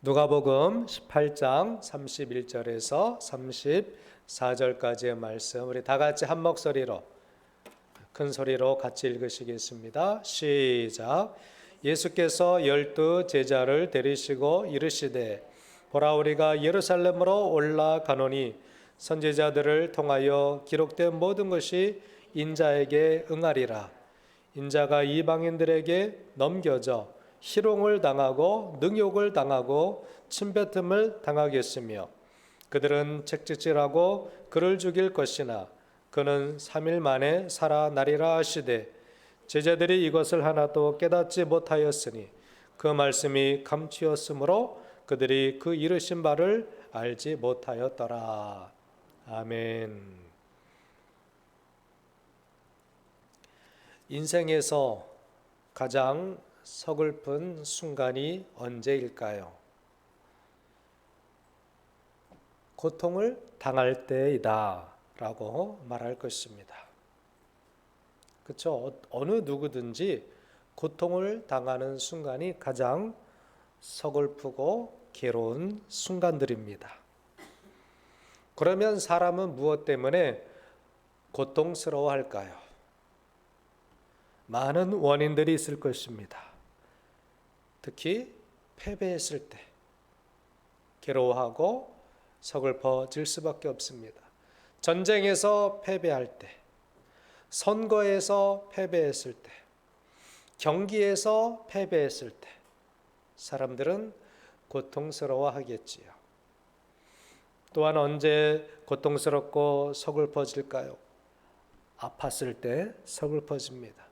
누가복음 18장 31절에서 34절까지의 말씀 우리 다 같이 한 목소리로 큰 소리로 같이 읽으시겠습니다. 시작. 예수께서 12 제자를 데리시고 이르시되 보라 우리가 예루살렘으로 올라가노니 선지자들을 통하여 기록된 모든 것이 인자에게 응하리라. 인자가 이방인들에게 넘겨져 희롱을 당하고 능욕을 당하고 침뱉음을 당하겠으며 그들은 책찍질하고 그를 죽일 것이나 그는 3일 만에 살아나리라 하시되 제자들이 이것을 하나도 깨닫지 못하였으니 그 말씀이 감추었으므로 그들이 그 이르신 바를 알지 못하였더라. 아멘. 인생에서 가장 서글픈 순간이 언제일까요? 고통을 당할 때이다 라고 말할 것입니다. 그렇죠? 어느 누구든지 고통을 당하는 순간이 가장 서글프고 괴로운 순간들입니다. 그러면 사람은 무엇 때문에 고통스러워할까요? 많은 원인들이 있을 것입니다. 특히 패배했을 때 괴로워하고 서글퍼질 수밖에 없습니다. 전쟁에서 패배할 때, 선거에서 패배했을 때, 경기에서 패배했을 때 사람들은 고통스러워하겠지요. 또한 언제 고통스럽고 서글퍼질까요? 아팠을 때 서글퍼집니다.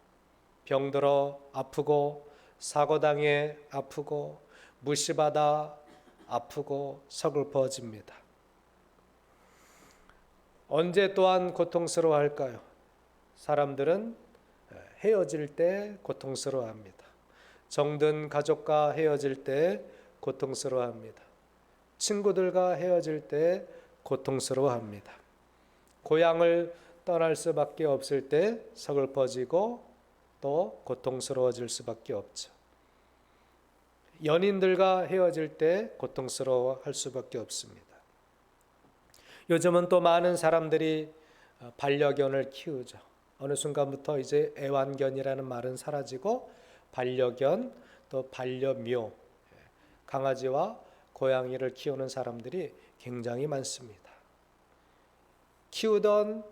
병들어 아프고 사고당해 아프고 무시받아 아프고 서글퍼집니다. 언제 또한 고통스러워할까요? 사람들은 헤어질 때 고통스러워합니다. 정든 가족과 헤어질 때 고통스러워합니다. 친구들과 헤어질 때 고통스러워합니다. 고향을 떠날 수밖에 없을 때 서글퍼지고 또 고통스러워질 수밖에 없죠. 연인들과 헤어질 때 고통스러워할 수밖에 없습니다. 요즘은 또 많은 사람들이 반려견을 키우죠. 어느 순간부터 이제 애완견이라는 말은 사라지고 반려견 또 반려묘, 강아지와 고양이를 키우는 사람들이 굉장히 많습니다. 키우던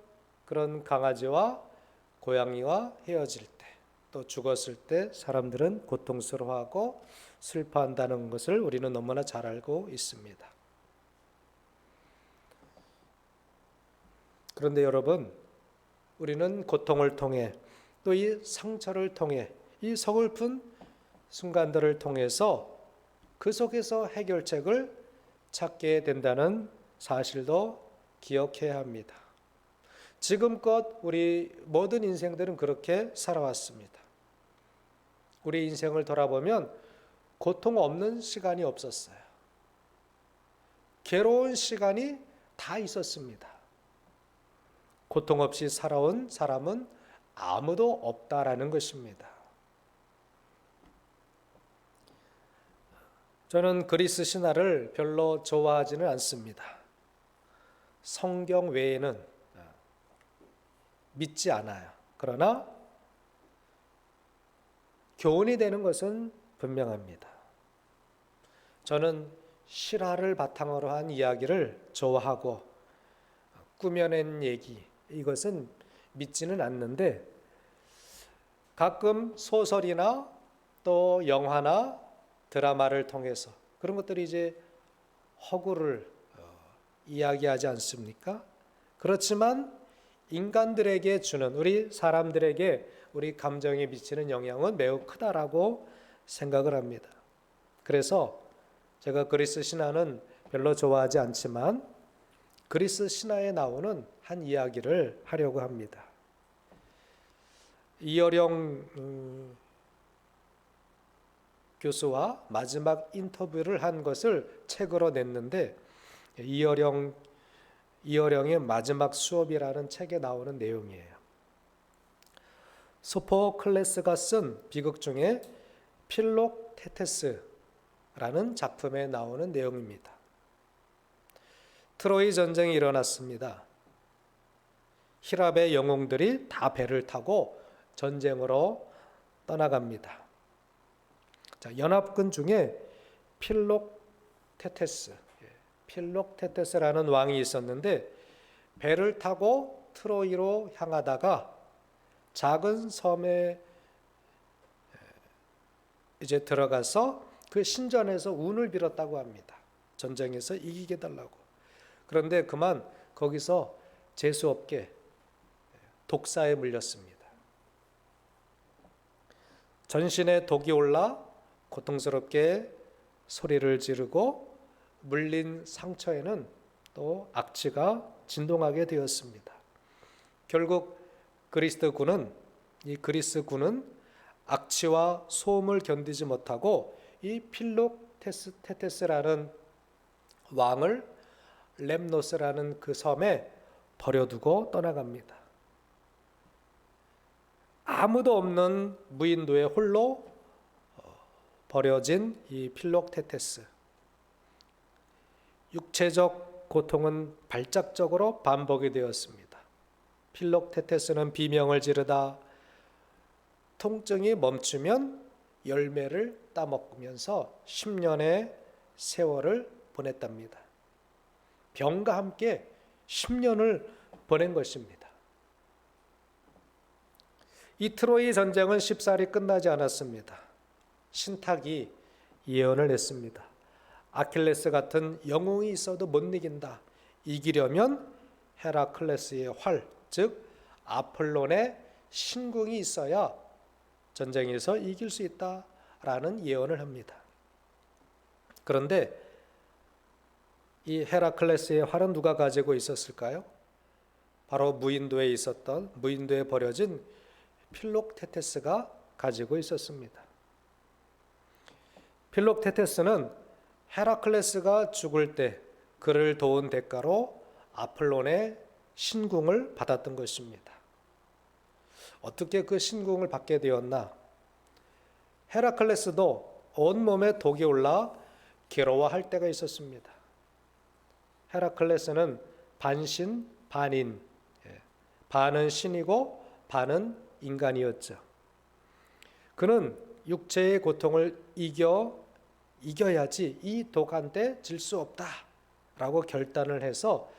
그런 강아지와 고양이와 헤어질 때 또 죽었을 때 사람들은 고통스러워하고 슬퍼한다는 것을 우리는 너무나 잘 알고 있습니다. 그런데 여러분, 우리는 고통을 통해 또 이 상처를 통해 이 서글픈 순간들을 통해서 그 속에서 해결책을 찾게 된다는 사실도 기억해야 합니다. 지금껏 우리 모든 인생들은 그렇게 살아왔습니다. 우리 인생을 돌아보면 고통 없는 시간이 없었어요. 괴로운 시간이 다 있었습니다. 고통 없이 살아온 사람은 아무도 없다라는 것입니다. 저는 그리스 신화를 별로 좋아하지는 않습니다. 성경 외에는 믿지 않아요. 그러나 교훈이 되는 것은 분명합니다. 저는 실화를 바탕으로 한 이야기를 좋아하고 꾸며낸 얘기, 이것은 믿지는 않는데 가끔 소설이나 또 영화나 드라마를 통해서 그런 것들이 이제 허구를 이야기하지 않습니까? 그렇지만 인간들에게 주는, 우리 사람들에게 우리 감정에 미치는 영향은 매우 크다라고 생각을 합니다. 그래서 제가 그리스 신화는 별로 좋아하지 않지만 그리스 신화에 나오는 한 이야기를 하려고 합니다. 이어령 교수와 마지막 인터뷰를 한 것을 책으로 냈는데 이어령의 마지막 수업이라는 책에 나오는 내용이에요. 소포클레스가 쓴 비극 중에 필록테테스라는 라는 작품에 나오는 내용입니다. 트로이 전쟁이 일어났습니다. 히랍의 영웅들이 다 배를 타고 전쟁으로 떠나갑니다. 자, 연합군 중에 필록테테스라는 왕이 있었는데 배를 타고 트로이로 향하다가 작은 섬에 이제 들어가서 그 신전에서 운을 빌었다고 합니다. 전쟁에서 이기게 달라고. 그런데 그만 거기서 재수없게 독사에 물렸습니다. 전신에 독이 올라 고통스럽게 소리를 지르고 물린 상처에는 또 악취가 진동하게 되었습니다. 결국 그리스 군은 악취와 소음을 견디지 못하고 이 필록테테스라는 왕을 렘노스라는 그 섬에 버려두고 떠나갑니다. 아무도 없는 무인도에 홀로 버려진 이 필록테테스. 육체적 고통은 발작적으로 반복이 되었습니다. 필록테테스는 비명을 지르다 통증이 멈추면 열매를 따먹으면서 10년의 세월을 보냈답니다. 병과 함께 10년을 보낸 것입니다. 이 트로이 전쟁은 쉽사리 끝나지 않았습니다. 신탁이 예언을 했습니다. 아킬레스 같은 영웅이 있어도 못 이긴다. 이기려면 헤라클레스의 활, 즉 아폴론의 신궁이 있어야 전쟁에서 이길 수 있다라는 예언을 합니다. 그런데 이 헤라클레스의 활은 누가 가지고 있었을까요? 바로 무인도에 버려진 필록테테스가 가지고 있었습니다. 필록테테스는 헤라클레스가 죽을 때 그를 도운 대가로 아폴론의 신궁을 받았던 것입니다. 어떻게 그 신궁을 받게 되었나? 헤라클레스도 온몸에 독이 올라 괴로워할 때가 있었습니다. 헤라클레스는 반신 반인, 반은 신이고 반은 인간이었죠. 그는 육체의 고통을 이겨야지 이 독한테 질 수 없다라고 결단을 해서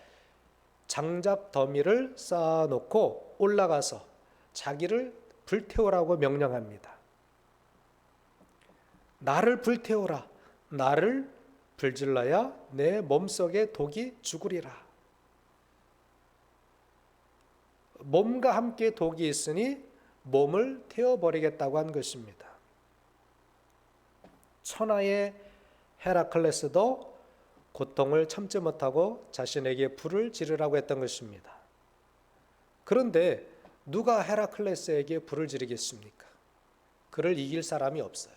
장작 더미를 쌓아놓고 올라가서 자기를 불태우라고 명령합니다. 나를 불태우라. 나를 불질러야 내 몸속에 독이 죽으리라. 몸과 함께 독이 있으니 몸을 태워버리겠다고 한 것입니다. 천하의 헤라클레스도 고통을 참지 못하고 자신에게 불을 지르라고 했던 것입니다. 그런데 누가 헤라클레스에게 불을 지르겠습니까? 그를 이길 사람이 없어요.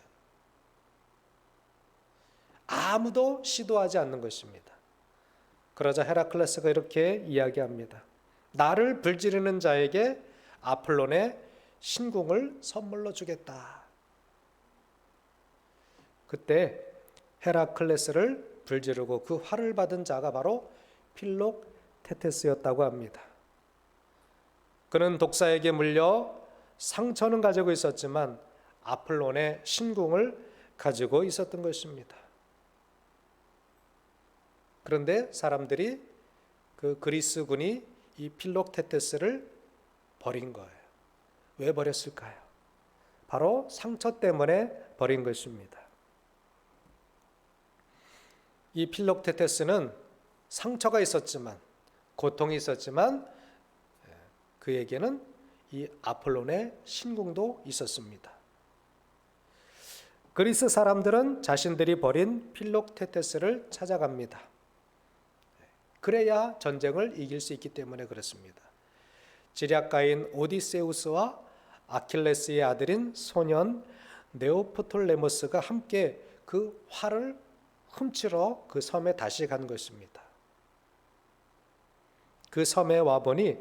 아무도 시도하지 않는 것입니다. 그러자 헤라클레스가 이렇게 이야기합니다. 나를 불지르는 자에게 아폴론의 신궁을 선물로 주겠다. 그때 헤라클레스를 불지르고 그 화를 받은 자가 바로 필록테테스였다고 합니다. 그는 독사에게 물려 상처는 가지고 있었지만 아폴론의 신궁을 가지고 있었던 것입니다. 그런데 사람들이 그 그리스군이 이 필록테테스를 버린 거예요. 왜 버렸을까요? 바로 상처 때문에 버린 것입니다. 이 필록테테스는 상처가 있었지만, 고통이 있었지만 그에게는 이 아폴론의 신궁도 있었습니다. 그리스 사람들은 자신들이 버린 필록테테스를 찾아갑니다. 그래야 전쟁을 이길 수 있기 때문에 그렇습니다. 지략가인 오디세우스와 아킬레스의 아들인 소년 네오프톨레모스가 함께 그 활을 훔치러 그 섬에 다시 간 것입니다. 그 섬에 와보니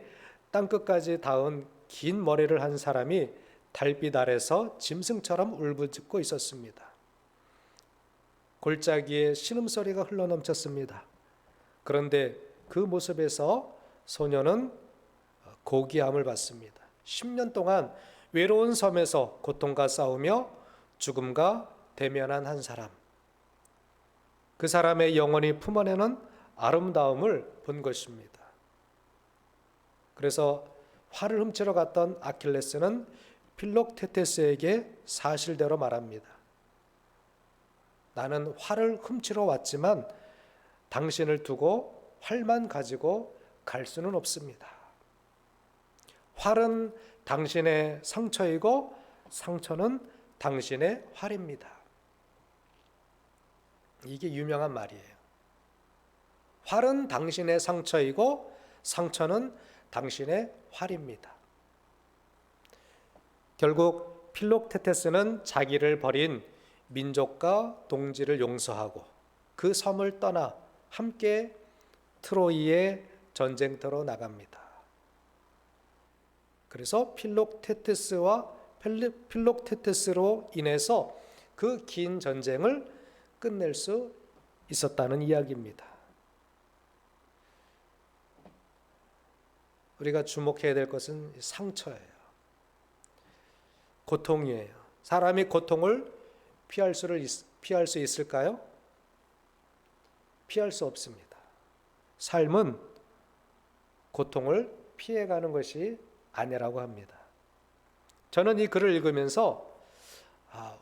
땅끝까지 닿은 긴 머리를 한 사람이 달빛 아래서 짐승처럼 울부짖고 있었습니다. 골짜기에 신음소리가 흘러넘쳤습니다. 그런데 그 모습에서 소녀는 고귀함을 받습니다. 10년 동안 외로운 섬에서 고통과 싸우며 죽음과 대면한 한 사람, 그 사람의 영혼이 품어내는 아름다움을 본 것입니다. 그래서 활을 훔치러 갔던 아킬레스는 필록테테스에게 사실대로 말합니다. 나는 활을 훔치러 왔지만 당신을 두고 활만 가지고 갈 수는 없습니다. 활은 당신의 상처이고 상처는 당신의 활입니다. 이게 유명한 말이에요. 활은 당신의 상처이고 상처는 당신의 활입니다. 결국 필록테테스는 자기를 버린 민족과 동지를 용서하고 그 섬을 떠나 함께 트로이의 전쟁터로 나갑니다. 그래서 필록테테스로 인해서 그 긴 전쟁을 끝낼 수 있었다는 이야기입니다. 우리가 주목해야 될 것은 상처예요. 고통이에요. 사람이 고통을 피할 수 있을까요? 피할 수 없습니다. 삶은 고통을 피해가는 것이 아니라고 합니다. 저는 이 글을 읽으면서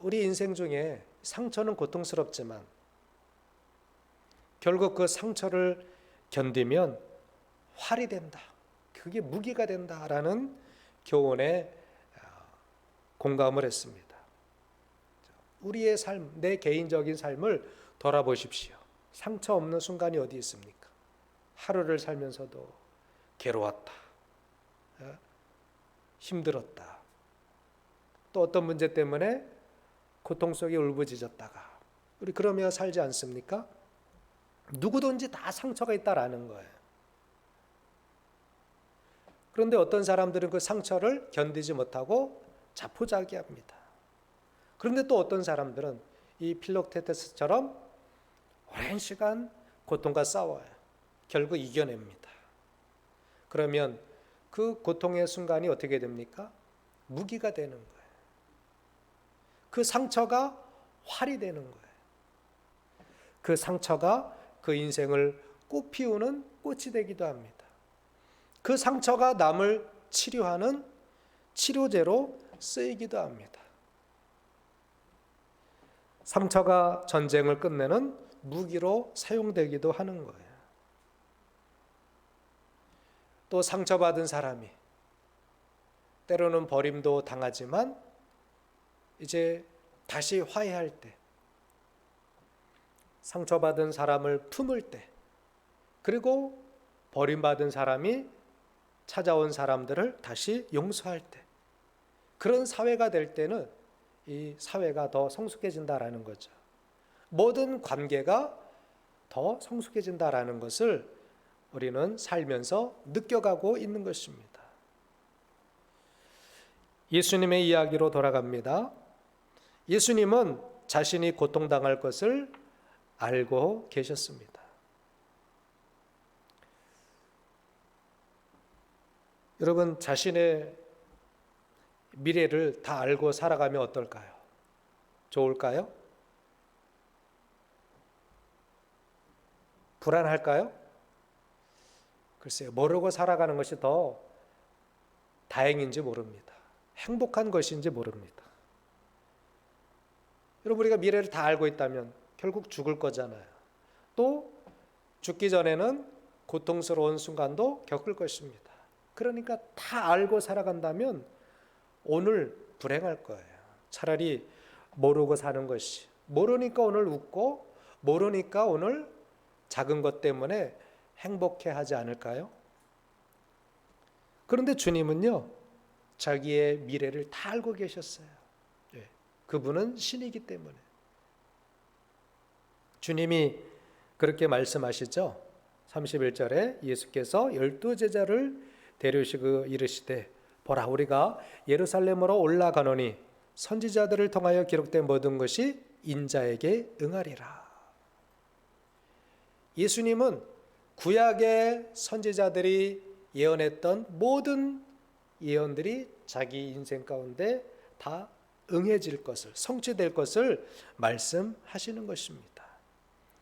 우리 인생 중에 상처는 고통스럽지만 결국 그 상처를 견디면 활이 된다. 그게 무기가 된다라는 교훈에 공감을 했습니다. 우리의 삶, 내 개인적인 삶을 돌아보십시오. 상처 없는 순간이 어디 있습니까? 하루를 살면서도 괴로웠다, 힘들었다, 또 어떤 문제 때문에 고통 속에 울부짖었다가 우리 그러며 살지 않습니까? 누구든지 다 상처가 있다라는 거예요. 그런데 어떤 사람들은 그 상처를 견디지 못하고 자포자기합니다. 그런데 또 어떤 사람들은 이 필록테테스처럼 오랜 시간 고통과 싸워요. 결국 이겨냅니다. 그러면 그 고통의 순간이 어떻게 됩니까? 무기가 되는 거예요. 그 상처가 활이 되는 거예요. 그 상처가 그 인생을 꽃피우는 꽃이 되기도 합니다. 그 상처가 남을 치료하는 치료제로 쓰이기도 합니다. 상처가 전쟁을 끝내는 무기로 사용되기도 하는 거예요. 또 상처받은 사람이 때로는 버림도 당하지만 이제 다시 화해할 때, 상처받은 사람을 품을 때, 그리고 버림받은 사람이 찾아온 사람들을 다시 용서할 때, 그런 사회가 될 때는 이 사회가 더 성숙해진다라는 거죠. 모든 관계가 더 성숙해진다라는 것을 우리는 살면서 느껴가고 있는 것입니다. 예수님의 이야기로 돌아갑니다. 예수님은 자신이 고통당할 것을 알고 계셨습니다. 여러분, 자신의 미래를 다 알고 살아가면 어떨까요? 좋을까요? 불안할까요? 글쎄요, 모르고 살아가는 것이 더 다행인지 모릅니다. 행복한 것인지 모릅니다. 여러분, 우리가 미래를 다 알고 있다면 결국 죽을 거잖아요. 또 죽기 전에는 고통스러운 순간도 겪을 것입니다. 그러니까 다 알고 살아간다면 오늘 불행할 거예요. 차라리 모르고 사는 것이, 모르니까 오늘 웃고 모르니까 오늘 작은 것 때문에 행복해 하지 않을까요? 그런데 주님은요, 자기의 미래를 다 알고 계셨어요. 그분은 신이기 때문에. 주님이 그렇게 말씀하시죠. 31절에 예수께서 12제자를 데려오시고 이르시되 보라, 우리가 예루살렘으로 올라가노니 선지자들을 통하여 기록된 모든 것이 인자에게 응하리라. 예수님은 구약의 선지자들이 예언했던 모든 예언들이 자기 인생 가운데 다 응해질 것을, 성취될 것을 말씀하시는 것입니다.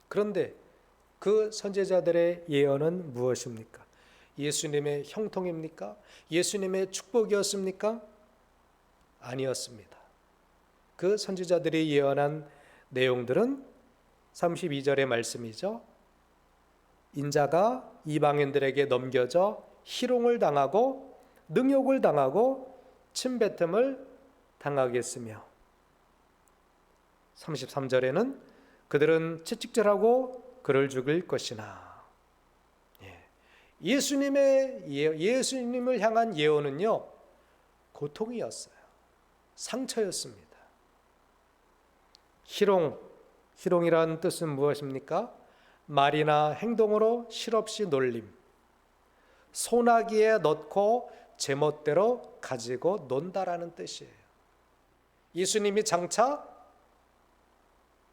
그런데 그 선지자들의 예언은 무엇입니까? 예수님의 형통입니까? 예수님의 축복이었습니까? 아니었습니다. 그 선지자들이 예언한 내용들은 32절의 말씀이죠. 인자가 이방인들에게 넘겨져 희롱을 당하고 능욕을 당하고 침뱉음을 당하겠으며, 33절에는 그들은 채찍질하고 그를 죽일 것이나. 예수님을 향한 예언은요, 고통이었어요. 상처였습니다. 희롱이라는 뜻은 무엇입니까? 말이나 행동으로 실없이 놀림, 소나기에 넣고 제멋대로 가지고 논다라는 뜻이에요. 예수님이 장차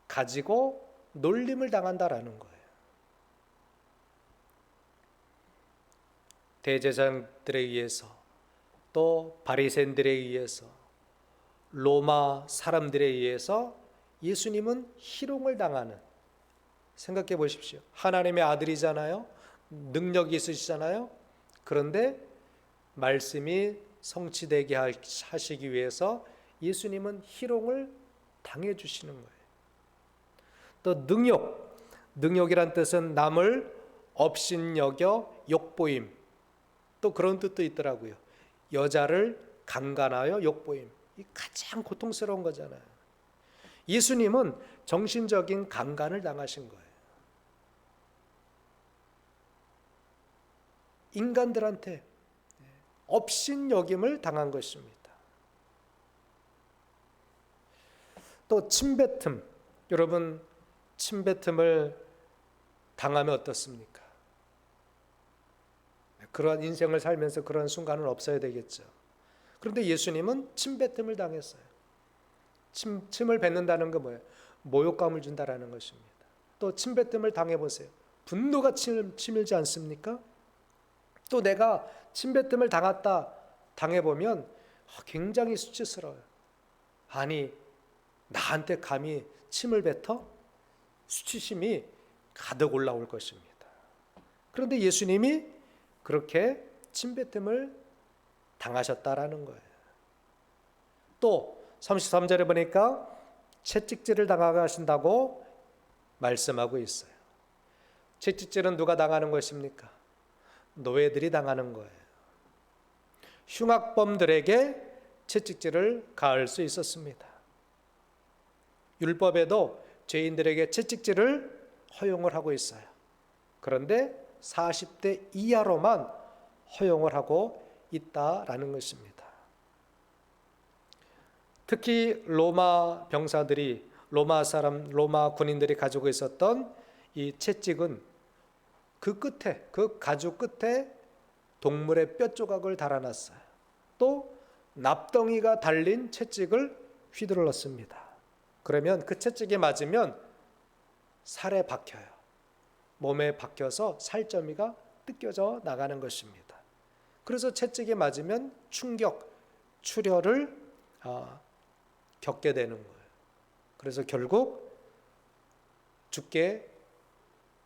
가지고 놀림을 당한다라는 거예요. 대제사장들에 의해서, 또 바리새인들에 의해서, 로마 사람들에 의해서 예수님은 희롱을 당하는, 생각해 보십시오. 하나님의 아들이잖아요. 능력이 있으시잖아요. 그런데 말씀이 성취되게 하시기 위해서 예수님은 희롱을 당해 주시는 거예요. 또 능욕이란 뜻은 남을 업신여겨 욕보임, 또 그런 뜻도 있더라고요. 여자를 강간하여 욕보임. 이 가장 고통스러운 거잖아요. 예수님은 정신적인 강간을 당하신 거예요. 인간들한테 업신여김을 당한 것입니다. 또 침뱉음, 여러분 침뱉음을 당하면 어떻습니까? 그러한 인생을 살면서 그런 순간은 없어야 되겠죠. 그런데 예수님은 침뱉음을 당했어요. 침을 뱉는다는 건 뭐예요? 모욕감을 준다라는 것입니다. 또 침뱉음을 당해보세요. 분노가 치밀지 않습니까? 또 내가 침뱉음을 당해보면 굉장히 수치스러워요. 아니, 나한테 감히 침을 뱉어? 수치심이 가득 올라올 것입니다. 그런데 예수님이 그렇게 침뱉음을 당하셨다라는 거예요. 또 33절에 보니까 채찍질을 당하신다고 말씀하고 있어요. 채찍질은 누가 당하는 것입니까? 노예들이 당하는 거예요. 흉악범들에게 채찍질을 가할 수 있었습니다. 율법에도 죄인들에게 채찍질을 허용을 하고 있어요. 그런데 40대 이하로만 허용을 하고 있다라는 것입니다. 특히 로마 병사들이, 로마 군인들이 가지고 있었던 이 채찍은 그 가죽 끝에 동물의 뼈 조각을 달아놨어요. 또 납덩이가 달린 채찍을 휘둘렀습니다. 그러면 그 채찍이 맞으면 살에 박혀요. 몸에 박혀서 살점이가 뜯겨져 나가는 것입니다. 그래서 채찍이 맞으면 출혈을 겪게 되는 거예요. 그래서 결국 죽게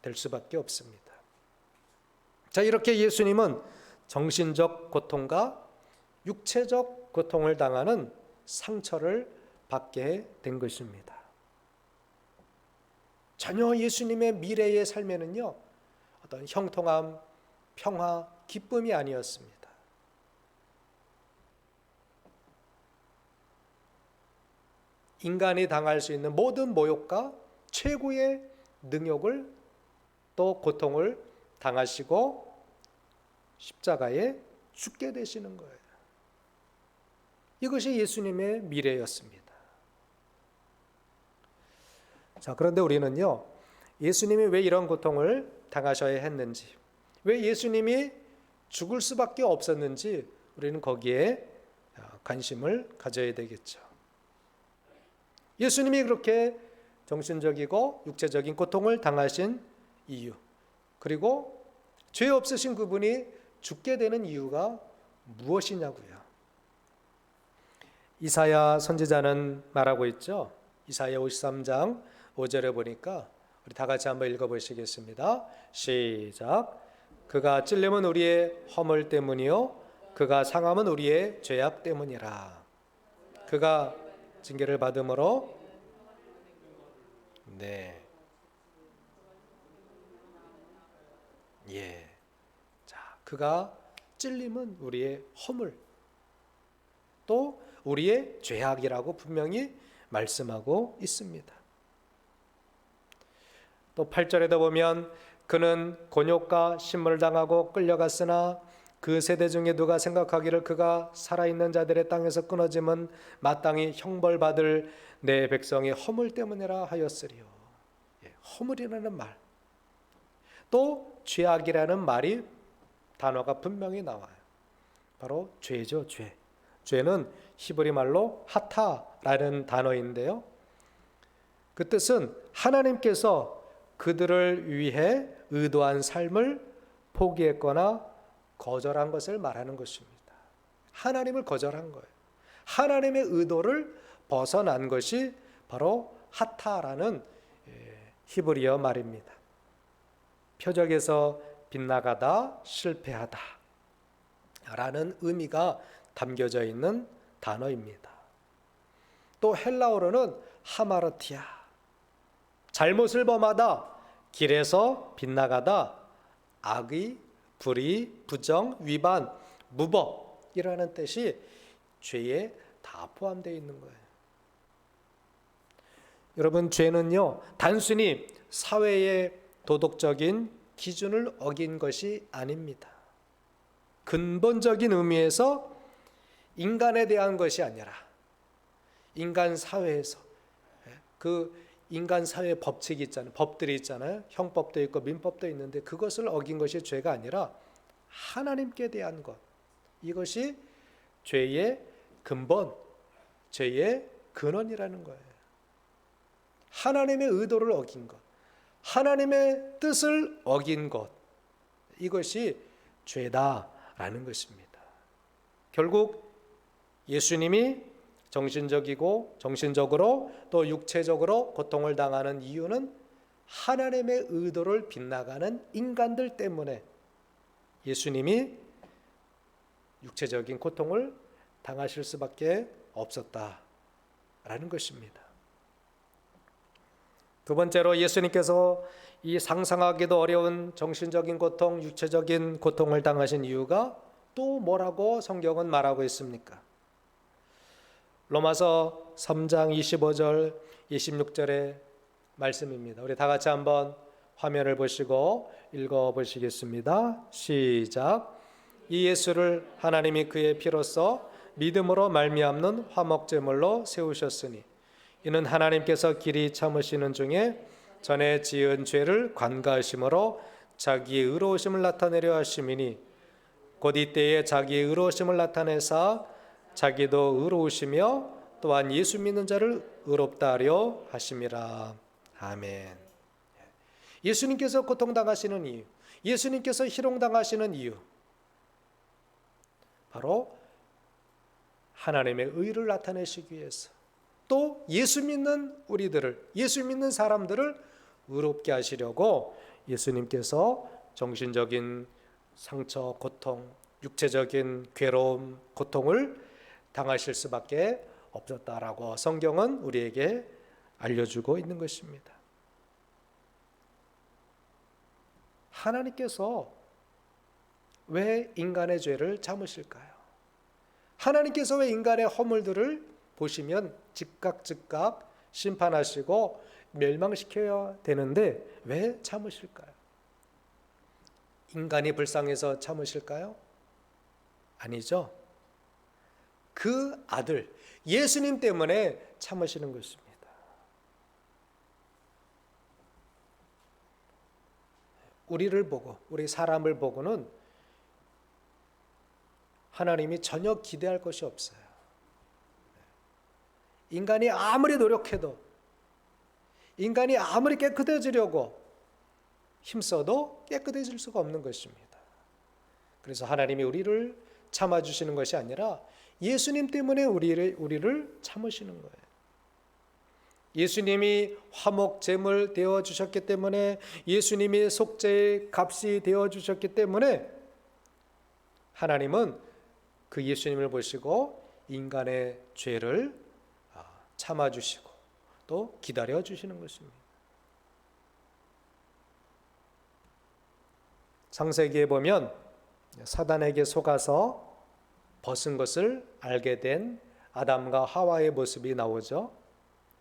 될 수밖에 없습니다. 자, 이렇게 예수님은 정신적 고통과 육체적 고통을 당하는 상처를 받게 된 것입니다. 전혀 예수님의 미래의 삶에는요, 어떤 형통함, 평화, 기쁨이 아니었습니다. 인간이 당할 수 있는 모든 모욕과 최고의 능욕을, 또 고통을 당하시고 십자가에 죽게 되시는 거예요. 이것이 예수님의 미래였습니다. 자, 그런데 우리는요, 예수님이 왜 이런 고통을 당하셔야 했는지, 왜 예수님이 죽을 수밖에 없었는지 우리는 거기에 관심을 가져야 되겠죠. 예수님이 그렇게 정신적이고 육체적인 고통을 당하신 이유, 그리고 죄 없으신 그분이 죽게 되는 이유가 무엇이냐고요. 이사야 선지자는 말하고 있죠. 이사야 53장 5절에 보니까 우리 다 같이 한번 읽어보시겠습니다. 시작. 그가 찔림은 우리의 허물 때문이요 그가 상함은 우리의 죄악 때문이라. 그가 징계를 받음으로 네. 예. 자, 그가 찔림은 우리의 허물 또 우리의 죄악이라고 분명히 말씀하고 있습니다. 또 8절에도 보면 그는 곤욕과 신문을 당하고 끌려갔으나 그 세대 중에 누가 생각하기를 그가 살아있는 자들의 땅에서 끊어짐은 마땅히 형벌받을 내 백성의 허물 때문이라 하였으리요. 예, 허물이라는 말, 또 죄악이라는 말이 단어가 분명히 나와요. 바로 죄죠, 죄. 죄는 히브리 말로 하타라는 단어인데요. 그 뜻은 하나님께서 그들을 위해 의도한 삶을 포기했거나 거절한 것을 말하는 것입니다. 하나님을 거절한 거예요. 하나님의 의도를 벗어난 것이 바로 하타라는 히브리어 말입니다. 표적에서 빗나가다, 실패하다 라는 의미가 담겨져 있는 단어입니다. 또 헬라어로는 하마르티아, 잘못을 범하다, 길에서 빗나가다, 악의, 불의, 부정, 위반, 무법이라는 뜻이 죄에 다 포함되어 있는 거예요. 여러분, 죄는요 단순히 사회의 도덕적인 기준을 어긴 것이 아닙니다. 근본적인 의미에서 인간에 대한 것이 아니라 인간 사회에서 그 인간 사회 법칙이 있잖아요. 법들이 있잖아요. 형법도 있고 민법도 있는데 그것을 어긴 것이 죄가 아니라 하나님께 대한 것. 이것이 죄의 근본, 죄의 근원이라는 거예요. 하나님의 의도를 어긴 것, 하나님의 뜻을 어긴 것, 이것이 죄다라는 것입니다. 결국 예수님이 정신적으로 또 육체적으로 고통을 당하는 이유는 하나님의 의도를 빗나가는 인간들 때문에 예수님이 육체적인 고통을 당하실 수밖에 없었다라는 것입니다. 두 번째로 예수님께서 이 상상하기도 어려운 정신적인 고통, 육체적인 고통을 당하신 이유가 또 뭐라고 성경은 말하고 있습니까? 로마서 3장 25절 26절의 말씀입니다. 우리 다 같이 한번 화면을 보시고 읽어보시겠습니다. 시작. 이 예수를 하나님이 그의 피로써 믿음으로 말미암는 화목제물로 세우셨으니 이는 하나님께서 길이 참으시는 중에 전에 지은 죄를 관가하심으로 자기의 의로우심을 나타내려 하심이니 곧 이때에 자기의 의로우심을 나타내사 자기도 의로우시며 또한 예수 믿는 자를 의롭다 하려 하심이라. 아멘. 예수님께서 고통당하시는 이유, 예수님께서 희롱당하시는 이유, 바로 하나님의 의를 나타내시기 위해서, 또 예수 믿는 우리들을, 예수 믿는 사람들을 의롭게 하시려고 예수님께서 정신적인 상처, 고통, 육체적인 괴로움, 고통을 당하실 수밖에 없었다라고 성경은 우리에게 알려주고 있는 것입니다. 하나님께서 왜 인간의 죄를 참으실까요? 하나님께서 왜 인간의 허물들을 보시면 즉각 심판하시고 멸망시켜야 되는데 왜 참으실까요? 인간이 불쌍해서 참으실까요? 아니죠. 그 아들 예수님 때문에 참으시는 것입니다. 우리를 보고, 우리 사람을 보고는 하나님이 전혀 기대할 것이 없어요. 인간이 아무리 노력해도, 인간이 아무리 깨끗해지려고 힘써도 깨끗해질 수가 없는 것입니다. 그래서 하나님이 우리를 참아주시는 것이 아니라 예수님 때문에 우리를 참으시는 거예요. 예수님이 화목 제물 되어 주셨기 때문에, 예수님이 속죄의 값이 되어 주셨기 때문에 하나님은 그 예수님을 보시고 인간의 죄를 참아 주시고 또 기다려 주시는 것입니다. 창세기에 보면 사단에게 속아서 벗은 것을 알게 된 아담과 하와의 모습이 나오죠.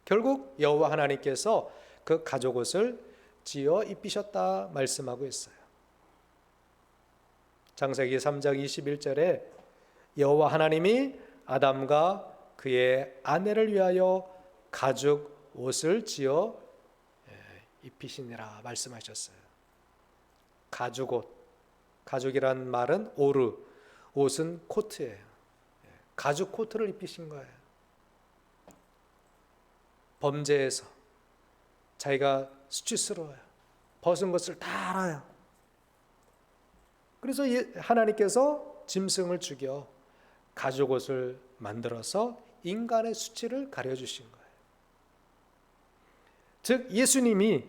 결국 여호와 하나님께서 그 가죽옷을 지어 입히셨다 말씀하고 있어요. 창세기 3장 21절에 여호와 하나님이 아담과 그의 아내를 위하여 가죽 옷을 지어 입히시니라 말씀하셨어요. 가죽옷, 가죽이란 말은 오르, 옷은 코트예요. 가죽 코트를 입히신 거예요. 범죄에서 자기가 수치스러워요. 벗은 것을 다 알아요. 그래서 하나님께서 짐승을 죽여 가죽옷을 만들어서 인간의 수치를 가려주신 거예요. 즉 예수님이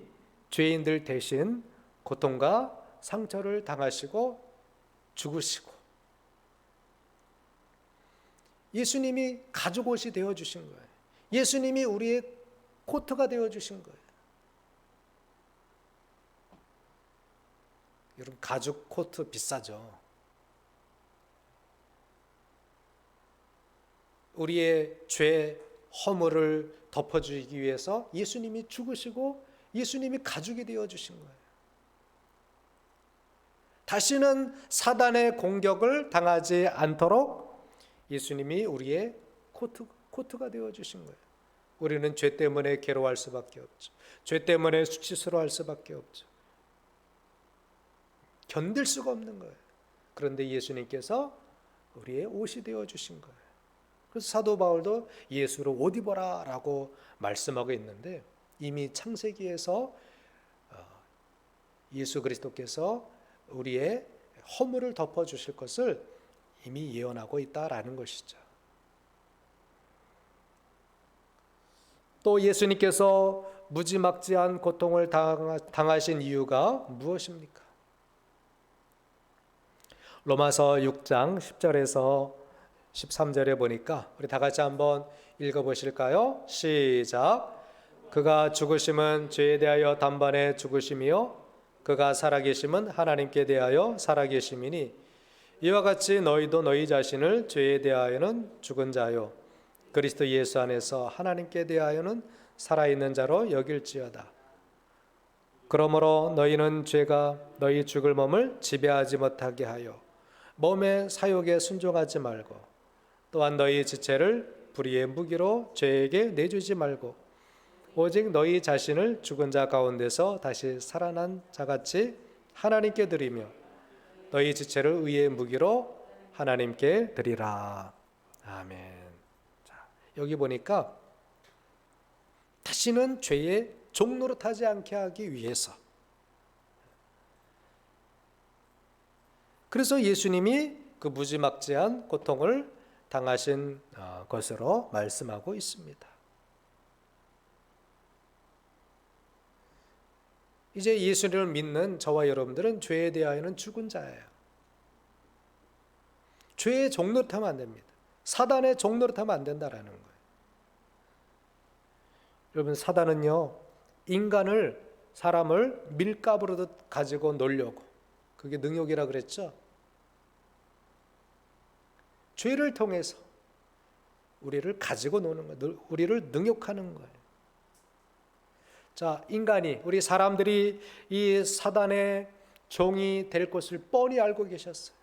죄인들 대신 고통과 상처를 당하시고 죽으시고 예수님이 가죽옷이 되어주신 거예요. 예수님이 우리의 코트가 되어주신 거예요. 여러분 가죽 코트 비싸죠. 우리의 죄 허물을 덮어주기 위해서 예수님이 죽으시고 예수님이 가죽이 되어주신 거예요. 다시는 사단의 공격을 당하지 않도록 예수님이 우리의 코트가 되어주신 거예요. 우리는 죄 때문에 괴로워할 수밖에 없죠. 죄 때문에 수치스러워할 수밖에 없죠. 견딜 수가 없는 거예요. 그런데 예수님께서 우리의 옷이 되어주신 거예요. 그래서 사도 바울도 예수로 옷 입어라 라고 말씀하고 있는데, 이미 창세기에서 예수 그리스도께서 우리의 허물을 덮어주실 것을 이미 예언하고 있다라는 것이죠. 또 예수님께서 무지막지한 고통을 당하신 이유가 무엇입니까? 로마서 6장 10절에서 13절에 보니까 우리 다 같이 한번 읽어보실까요? 시작. 그가 죽으심은 죄에 대하여 단번에 죽으심이요 그가 살아계심은 하나님께 대하여 살아계심이니 이와 같이 너희도 너희 자신을 죄에 대하여는 죽은 자요 그리스도 예수 안에서 하나님께 대하여는 살아있는 자로 여길지어다. 그러므로 너희는 죄가 너희 죽을 몸을 지배하지 못하게 하여 몸의 사욕에 순종하지 말고, 또한 너희 지체를 불의의 무기로 죄에게 내주지 말고 오직 너희 자신을 죽은 자 가운데서 다시 살아난 자같이 하나님께 드리며 너희 지체를 의의 무기로 하나님께 드리라. 아멘. 자, 여기 보니까 다시는 죄의 종노릇하지 않게 하기 위해서, 그래서 예수님이 그 무지막지한 고통을 당하신 것으로 말씀하고 있습니다. 이제 예수님을 믿는 저와 여러분들은 죄에 대하여는 죽은 자예요. 죄의 종노릇하면 안 됩니다. 사단의 종노릇하면 안 된다라는 거예요. 여러분 사단은요 사람을 밀가부로 가지고 놀려고, 그게 능욕이라 그랬죠. 죄를 통해서 우리를 가지고 노는 거예요. 우리를 능욕하는 거예요. 자, 우리 사람들이 이 사단의 종이 될 것을 뻔히 알고 계셨어요.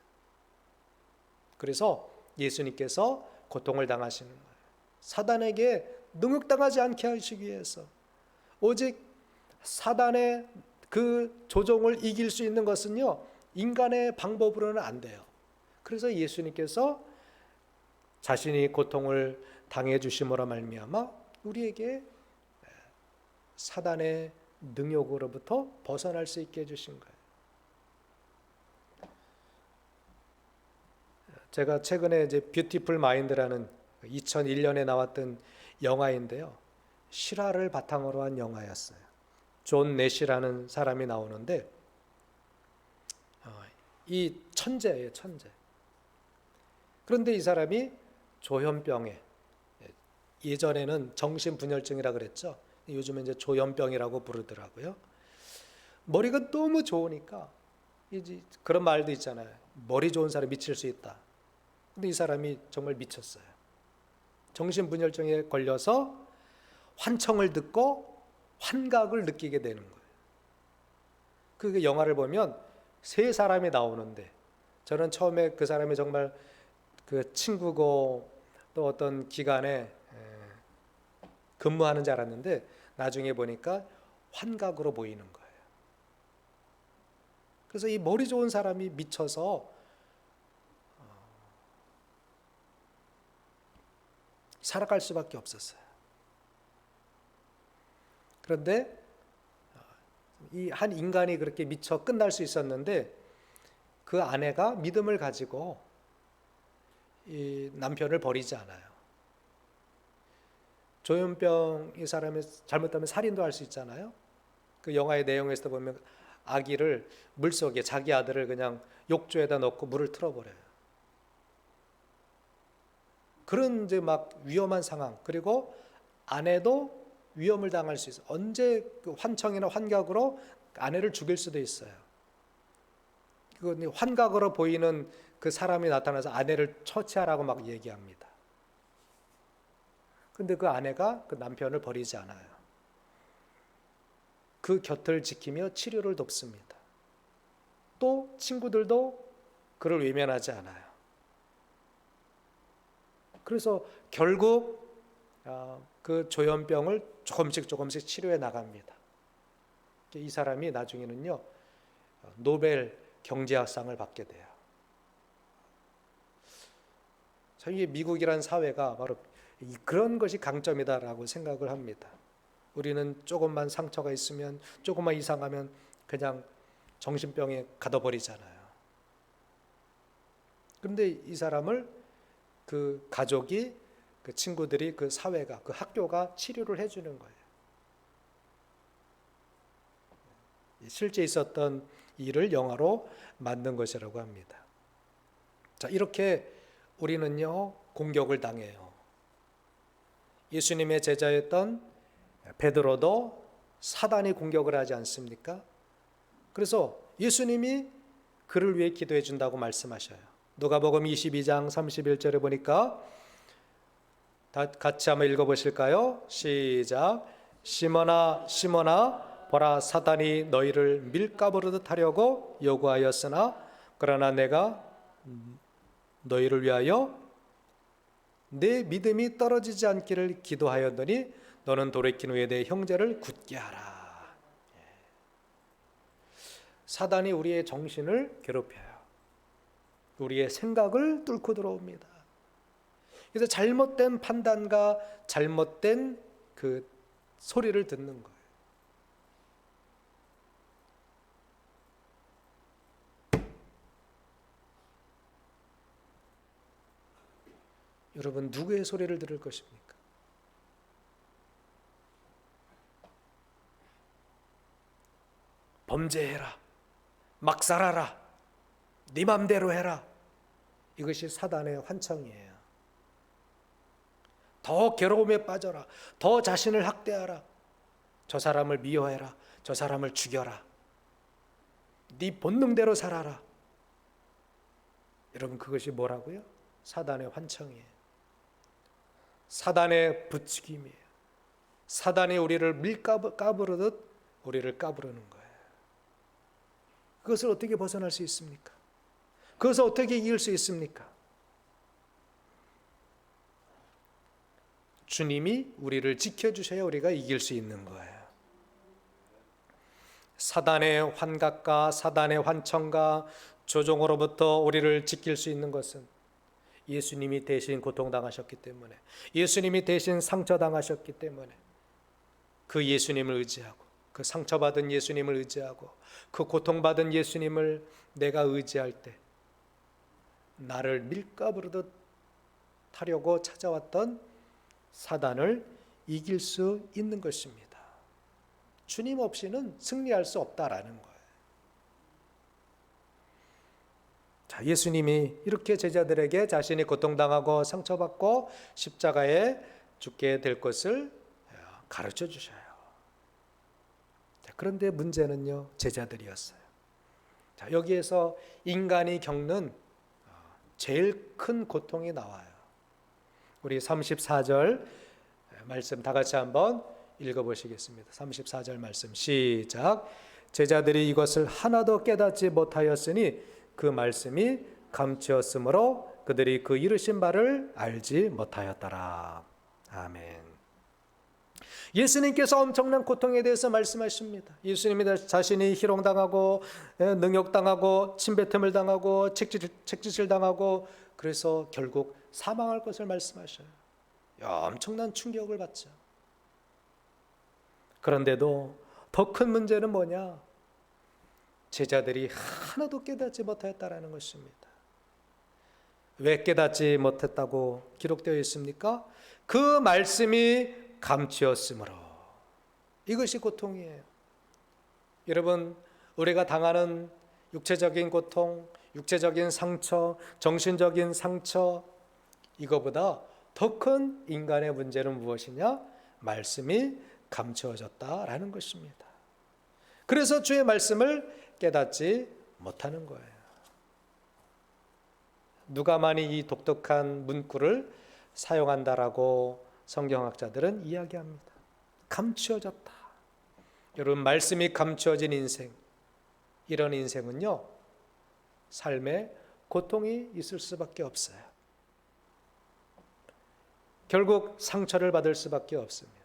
그래서 예수님께서 고통을 당하시는 거예요. 사단에게 능욕당하지 않게 하시기 위해서. 오직 사단의 그 조종을 이길 수 있는 것은요 인간의 방법으로는 안 돼요. 그래서 예수님께서 자신이 고통을 당해 주심으로 말미암아 우리에게 사단의 능욕으로부터 벗어날 수 있게 해주신 거예요. 제가 최근에 이제 뷰티풀 마인드라는 2001년에 나왔던 영화인데요. 실화를 바탕으로 한 영화였어요. 존 내시라는 사람이 나오는데 이 천재예요, 천재. 그런데 이 사람이 조현병에, 예전에는 정신분열증이라 그랬죠. 요즘은 이제 조현병이라고 부르더라고요. 머리가 너무 좋으니까 이제 그런 말도 있잖아요. 머리 좋은 사람이 미칠 수 있다. 근데 이 사람이 정말 미쳤어요. 정신분열증에 걸려서 환청을 듣고 환각을 느끼게 되는 거예요. 그 영화를 보면 세 사람이 나오는데 저는 처음에 그 사람이 정말 그 친구고 또 어떤 기관에 근무하는 줄 알았는데 나중에 보니까 환각으로 보이는 거예요. 그래서 이 머리 좋은 사람이 미쳐서 살아갈 수밖에 없었어요. 그런데 이 한 인간이 그렇게 미쳐 끝날 수 있었는데 그 아내가 믿음을 가지고 이 남편을 버리지 않아요. 조현병 이 사람이 잘못하면 살인도 할 수 있잖아요. 그 영화의 내용에서 보면 아기를 물속에 자기 아들을 그냥 욕조에다 넣고 물을 틀어버려요. 그런 이제 막 위험한 상황, 그리고 아내도 위험을 당할 수 있어요. 언제 그 환청이나 환각으로 아내를 죽일 수도 있어요. 그 환각으로 보이는 그 사람이 나타나서 아내를 처치하라고 막 얘기합니다. 근데 그 아내가 그 남편을 버리지 않아요. 그 곁을 지키며 치료를 돕습니다. 또 친구들도 그를 외면하지 않아요. 그래서 결국 그 조현병을 조금씩 치료해 나갑니다. 이 사람이 나중에는요 노벨 경제학상을 받게 돼요. 저희 미국이란 사회가 바로 그런 것이 강점이다라고 생각을 합니다. 우리는 조금만 상처가 있으면, 조금만 이상하면 그냥 정신병에 가둬버리잖아요. 그런데 이 사람을 그 가족이, 그 친구들이, 그 사회가, 그 학교가 치료를 해주는 거예요. 실제 있었던 일을 영화로 만든 것이라고 합니다. 자, 이렇게 우리는요 공격을 당해요. 예수님의 제자였던 베드로도 사단이 공격을 하지 않습니까? 그래서 예수님이 그를 위해 기도해 준다고 말씀하셔요. 누가복음 22장 31절에 보니까 다 같이 한번 읽어보실까요? 시작. 시몬아 시몬아 보라, 사단이 너희를 밀가부르듯 하려고 요구하였으나 그러나 내가 너희를 위하여 내 믿음이 떨어지지 않기를 기도하였더니 너는 돌이킨 후에 내 형제를 굳게 하라. 사단이 우리의 정신을 괴롭혀요. 우리의 생각을 뚫고 들어옵니다. 그래서 잘못된 판단과 잘못된 그 소리를 듣는 거예요. 여러분, 누구의 소리를 들을 것입니까? 범죄해라, 막 살아라, 네 맘대로 해라. 이것이 사단의 환청이에요. 더 괴로움에 빠져라, 더 자신을 학대하라, 저 사람을 미워해라, 저 사람을 죽여라, 네 본능대로 살아라. 여러분, 그것이 뭐라고요? 사단의 환청이에요. 사단의 부추김이에요. 사단이 우리를 밀가부르듯 우리를 까부르는 거예요. 그것을 어떻게 벗어날 수 있습니까? 그것을 어떻게 이길 수 있습니까? 주님이 우리를 지켜주셔야 우리가 이길 수 있는 거예요. 사단의 환각과 사단의 환청과 조종으로부터 우리를 지킬 수 있는 것은 예수님이 대신 고통당하셨기 때문에, 예수님이 대신 상처당하셨기 때문에 그 예수님을 의지하고 그 상처받은 예수님을 의지하고 그 고통받은 예수님을 내가 의지할 때 나를 밀가부르듯 타려고 찾아왔던 사단을 이길 수 있는 것입니다. 주님 없이는 승리할 수 없다라는 거예요. 자, 예수님이 이렇게 제자들에게 자신이 고통당하고 상처받고 십자가에 죽게 될 것을 가르쳐 주셔요. 그런데 문제는요, 제자들이었어요. 자, 여기에서 인간이 겪는 제일 큰 고통이 나와요. 우리 34절 말씀 다 같이 한번 읽어보시겠습니다. 34절 말씀 시작. 제자들이 이것을 하나도 깨닫지 못하였으니 그 말씀이 감추었으므로 그들이 그 이르신 바를 알지 못하였더라. 아멘. 예수님께서 엄청난 고통에 대해서 말씀하십니다. 예수님이 자신이 희롱당하고 능욕당하고 침뱉음을 당하고 책짓을 당하고 그래서 결국 사망할 것을 말씀하셔요. 엄청난 충격을 받죠. 그런데도 더 큰 문제는 뭐냐? 제자들이 하나도 깨닫지 못하였다라는 것입니다. 왜 깨닫지 못했다고 기록되어 있습니까? 그 말씀이 감추었으므로. 이것이 고통이에요. 여러분, 우리가 당하는 육체적인 고통, 육체적인 상처, 정신적인 상처, 이거보다 더 큰 인간의 문제는 무엇이냐? 말씀이 감추어졌다라는 것입니다. 그래서 주의 말씀을 깨닫지 못하는 거예요. 누가만이 이 독특한 문구를 사용한다라고 성경학자들은 이야기합니다. 감추어졌다. 여러분, 말씀이 감추어진 인생, 이런 인생은요, 삶에 고통이 있을 수밖에 없어요. 결국 상처를 받을 수밖에 없습니다.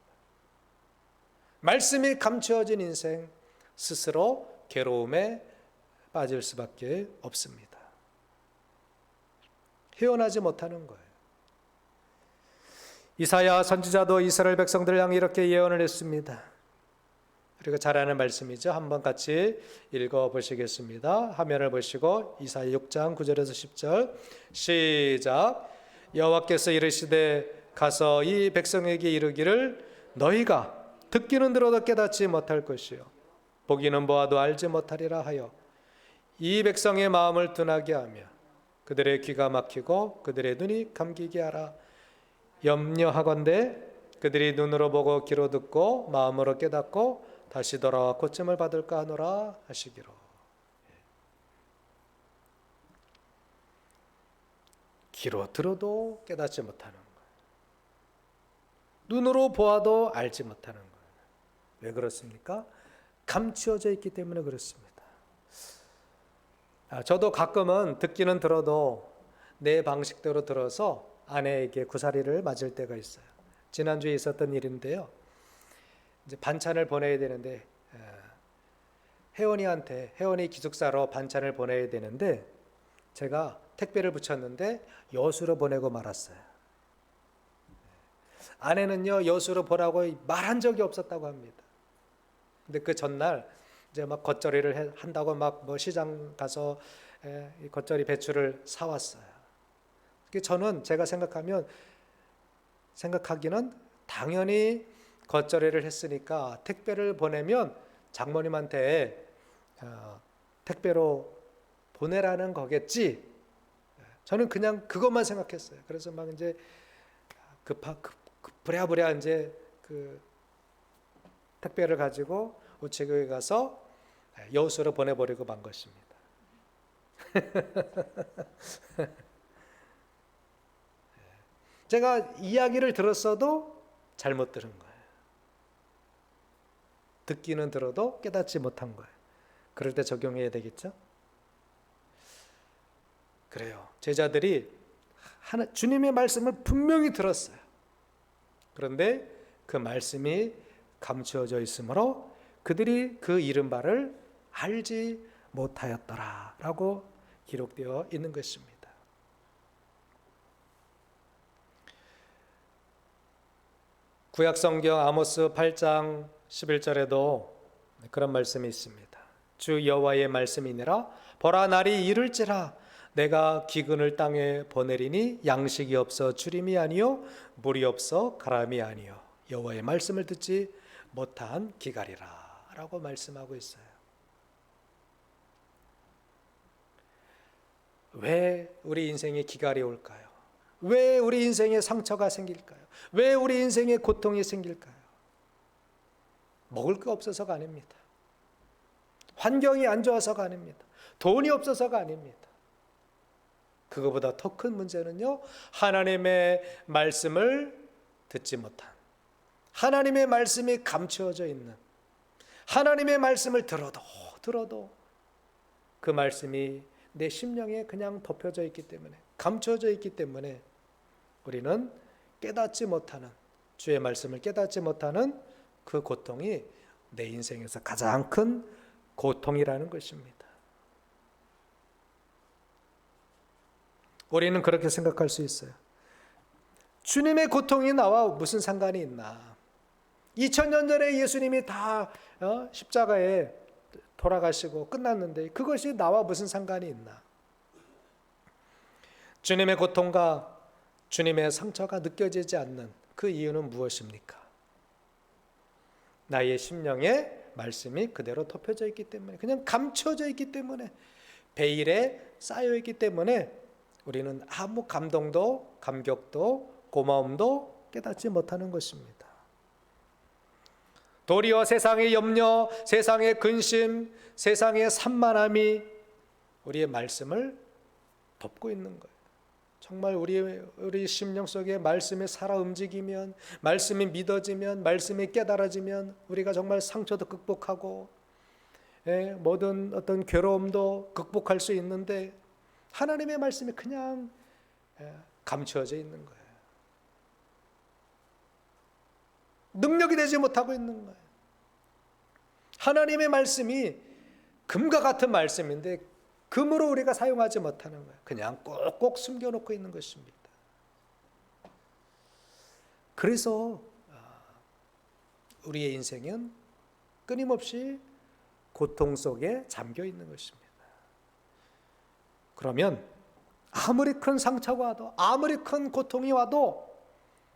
말씀이 감추어진 인생, 스스로 괴로움에 빠질 수밖에 없습니다. 헤어나지 못하는 거예요. 이사야 선지자도 이스라엘 백성들을 향해 이렇게 예언을 했습니다. 그리고 잘 아는 말씀이죠. 한번 같이 읽어보시겠습니다. 화면을 보시고 이사야 6장 9절에서 10절 시작. 여호와께서 이르시되 가서 이 백성에게 이르기를 너희가 듣기는 들어도 깨닫지 못할 것이요 보기는 보아도 알지 못하리라 하여 이 백성의 마음을 둔하게 하며 그들의 귀가 막히고 그들의 눈이 감기게 하라. 염려하건대 그들이 눈으로 보고 귀로 듣고 마음으로 깨닫고 다시 돌아와 고침을 받을까 하노라 하시기로. 귀로 들어도 깨닫지 못하는 거예요. 눈으로 보아도 알지 못하는 거예요. 왜 그렇습니까? 감추어져 있기 때문에 그렇습니다. 저도 가끔은 듣기는 들어도 내 방식대로 들어서 아내에게 구사리를 맞을 때가 있어요. 지난주에 있었던 일인데요. 이제 반찬을 보내야 되는데 혜원이 기숙사로 반찬을 보내야 되는데 제가 택배를 붙였는데 여수로 보내고 말았어요. 아내는요, 여수로 보라고 말한 적이 없었다고 합니다. 근데 그 전날 이제 막 겉절이를 한다고 막 뭐 시장 가서 겉절이 배추를 사왔어요. 저는 제가 생각하기는 당연히 겉절이를 했으니까 택배를 보내면 장모님한테 택배로 보내라는 거겠지. 저는 그냥 그것만 생각했어요. 그래서 막 이제 부랴부랴 이제 그 택배를 가지고 우체국에 가서 여수로 보내버리고 만 것입니다. 제가 이야기를 들었어도 잘못 들은 거예요. 듣기는 들어도 깨닫지 못한 거예요. 그럴 때 적용해야 되겠죠? 그래요. 제자들이 주님의 말씀을 분명히 들었어요. 그런데 그 말씀이 감추어져 있으므로 그들이 그 이른 바를 알지 못하였더라라고 기록되어 있는 것입니다. 구약성경 아모스 8장 11절에도 그런 말씀이 있습니다. 주 여호와의 말씀이니라. 보라, 날이 이를지라. 내가 기근을 땅에 보내리니 양식이 없어 주림이 아니요 물이 없어 가람이 아니요 여호와의 말씀을 듣지 못한 기갈이라 라고 말씀하고 있어요. 왜 우리 인생에 기갈이 올까요? 왜 우리 인생에 상처가 생길까요? 왜 우리 인생에 고통이 생길까요? 먹을 게 없어서가 아닙니다. 환경이 안 좋아서가 아닙니다. 돈이 없어서가 아닙니다. 그거보다 더 큰 문제는요, 하나님의 말씀을 듣지 못한, 하나님의 말씀이 감추어져 있는, 하나님의 말씀을 들어도 그 말씀이 내 심령에 그냥 덮여져 있기 때문에, 감추어져 있기 때문에 우리는 깨닫지 못하는, 주의 말씀을 깨닫지 못하는 그 고통이 내 인생에서 가장 큰 고통이라는 것입니다. 우리는 그렇게 생각할 수 있어요. 주님의 고통이 나와 무슨 상관이 있나? 2000년 전에 예수님이 다 십자가에 돌아가시고 끝났는데 그것이 나와 무슨 상관이 있나? 주님의 고통과 주님의 상처가 느껴지지 않는 그 이유는 무엇입니까? 나의 심령에 말씀이 그대로 덮여져 있기 때문에, 그냥 감춰져 있기 때문에, 베일에 쌓여 있기 때문에 우리는 아무 감동도, 감격도, 고마움도 깨닫지 못하는 것입니다. 도리어 세상의 염려, 세상의 근심, 세상의 산만함이 우리의 말씀을 덮고 있는 거예요. 정말 우리 심령 속에 말씀이 살아 움직이면, 말씀이 믿어지면, 말씀이 깨달아지면 우리가 정말 상처도 극복하고 모든 어떤 괴로움도 극복할 수 있는데, 하나님의 말씀이 그냥 감추어져 있는 거예요. 능력이 되지 못하고 있는 거예요. 하나님의 말씀이 금과 같은 말씀인데 금으로 우리가 사용하지 못하는 거예요. 그냥 꼭꼭 숨겨놓고 있는 것입니다. 그래서 우리의 인생은 끊임없이 고통 속에 잠겨 있는 것입니다. 그러면 아무리 큰 상처가 와도, 아무리 큰 고통이 와도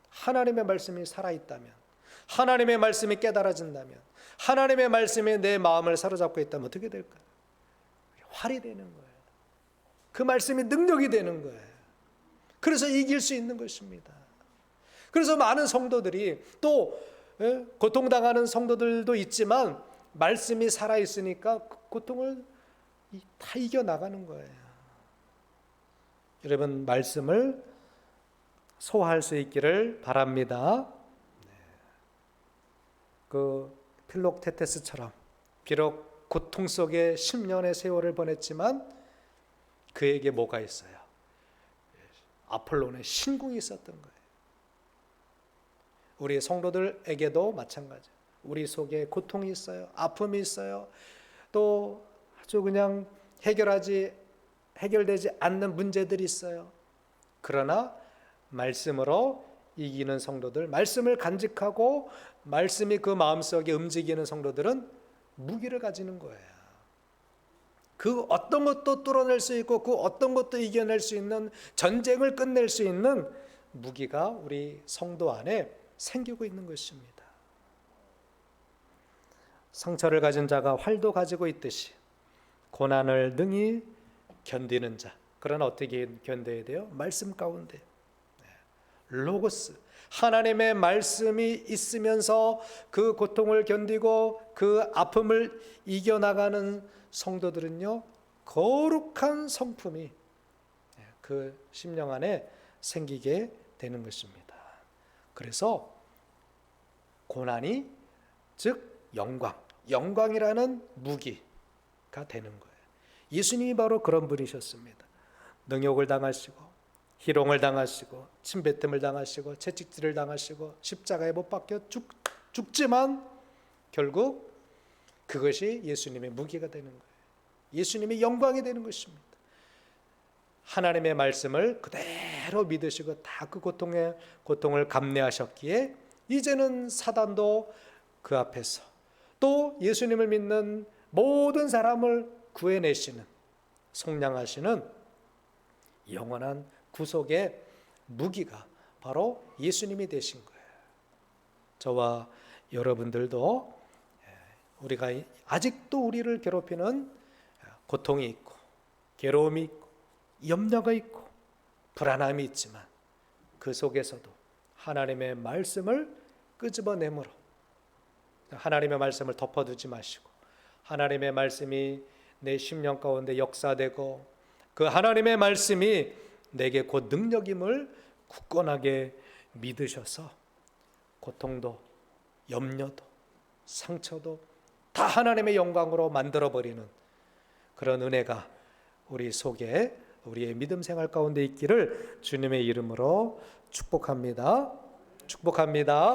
하나님의 말씀이 살아있다면, 하나님의 말씀이 깨달아진다면, 하나님의 말씀이 내 마음을 사로잡고 있다면 어떻게 될까요? 활이 되는 거예요. 그 말씀이 능력이 되는 거예요. 그래서 이길 수 있는 것입니다. 그래서 많은 성도들이, 또 고통당하는 성도들도 있지만 말씀이 살아있으니까 고통을 다 이겨나가는 거예요. 여러분, 말씀을 소화할 수 있기를 바랍니다. 그 필록테테스처럼 비록 고통 속에 10년의 세월을 보냈지만 그에게 뭐가 있어요? 아폴론의 신궁이 있었던 거예요. 우리 성도들에게도 마찬가지. 우리 속에 고통이 있어요. 아픔이 있어요. 또 아주 그냥 해결되지 않는 문제들이 있어요. 그러나 말씀으로 이기는 성도들, 말씀을 간직하고 말씀이 그 마음속에 움직이는 성도들은 무기를 가지는 거예요. 그 어떤 것도 뚫어낼 수 있고 그 어떤 것도 이겨낼 수 있는, 전쟁을 끝낼 수 있는 무기가 우리 성도 안에 생기고 있는 것입니다. 상처를 가진 자가 활도 가지고 있듯이 고난을 능히 견디는 자, 그러나 어떻게 견뎌야 돼요? 말씀 가운데 로고스, 하나님의 말씀이 있으면서 그 고통을 견디고 그 아픔을 이겨나가는 성도들은요, 거룩한 성품이 그 심령 안에 생기게 되는 것입니다. 그래서 고난이 즉 영광이라는 무기가 되는 거예요. 예수님이 바로 그런 분이셨습니다. 능욕을 당하시고 희롱을 당하시고 침뱉음을 당하시고 채찍질을 당하시고 십자가에 못 박혀 죽지만 결국 그것이 예수님의 무기가 되는 거예요. 예수님의 영광이 되는 것입니다. 하나님의 말씀을 그대로 믿으시고 다 그 고통을 감내하셨기에 이제는 사단도 그 앞에서, 또 예수님을 믿는 모든 사람을 구해내시는, 속량하시는 영원한 구속의 무기가 바로 예수님이 되신 거예요. 저와 여러분들도 우리가 아직도 우리를 괴롭히는 고통이 있고 괴로움이 있고 염려가 있고 불안함이 있지만 그 속에서도 하나님의 말씀을 끄집어내므로 하나님의 말씀을 덮어두지 마시고 하나님의 말씀이 내 심령 가운데 역사되고 그 하나님의 말씀이 내게 곧 능력임을 굳건하게 믿으셔서 고통도 염려도 상처도 다 하나님의 영광으로 만들어버리는 그런 은혜가 우리 속에 우리의 믿음 생활 가운데 있기를 주님의 이름으로 축복합니다. 축복합니다.